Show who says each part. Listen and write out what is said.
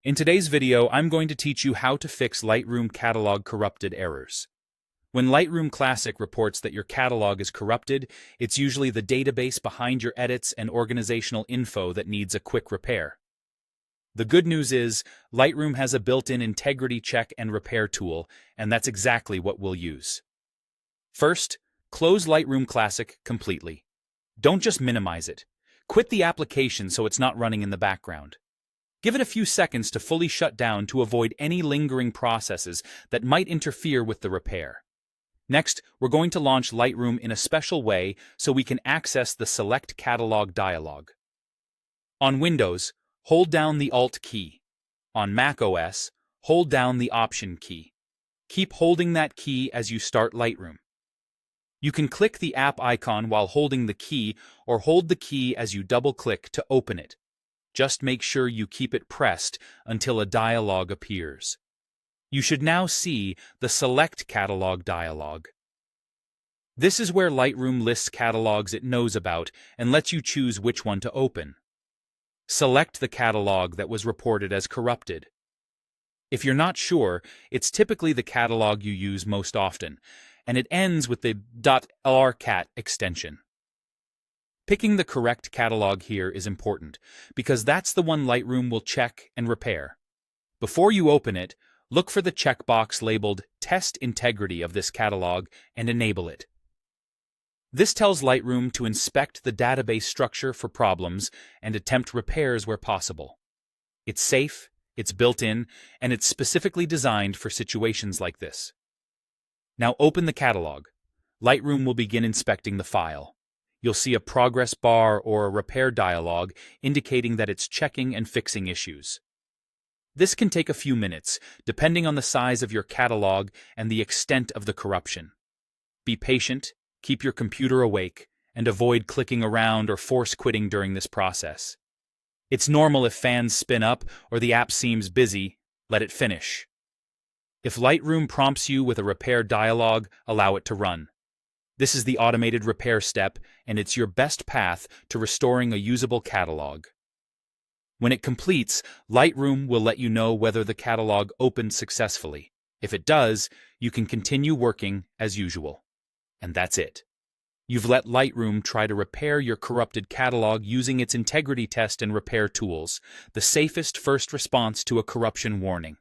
Speaker 1: In today's video, I'm going to teach you how to fix Lightroom Catalog Corrupted errors. When Lightroom Classic reports that your catalog is corrupted, it's usually the database behind your edits and organizational info that needs a quick repair. The good news is, Lightroom has a built-in integrity check and repair tool, and that's exactly what we'll use. First, close Lightroom Classic completely. Don't just minimize it. Quit the application so it's not running in the background. Give it a few seconds to fully shut down to avoid any lingering processes that might interfere with the repair. Next, we're going to launch Lightroom in a special way so we can access the Select Catalog dialog. On Windows, hold down the Alt key. On Mac OS, hold down the Option key. Keep holding that key as you start Lightroom. You can click the app icon while holding the key or hold the key as you double-click to open it. Just make sure you keep it pressed until a dialog appears. You should now see the Select Catalog dialog. This is where Lightroom lists catalogs it knows about and lets you choose which one to open. Select the catalog that was reported as corrupted. If you're not sure, it's typically the catalog you use most often, and it ends with the .lrcat extension. Picking the correct catalog here is important, because that's the one Lightroom will check and repair. Before you open it, look for the checkbox labeled Test Integrity of this catalog and enable it. This tells Lightroom to inspect the database structure for problems and attempt repairs where possible. It's safe, it's built-in, and it's specifically designed for situations like this. Now open the catalog. Lightroom will begin inspecting the file. You'll see a progress bar or a repair dialog indicating that it's checking and fixing issues. This can take a few minutes, depending on the size of your catalog and the extent of the corruption. Be patient, keep your computer awake, and avoid clicking around or force quitting during this process. It's normal if fans spin up or the app seems busy, let it finish. If Lightroom prompts you with a repair dialog, allow it to run. This is the automated repair step, and it's your best path to restoring a usable catalog. When it completes, Lightroom will let you know whether the catalog opened successfully. If it does, you can continue working as usual. And that's it. You've let Lightroom try to repair your corrupted catalog using its integrity test and repair tools, the safest first response to a corruption warning.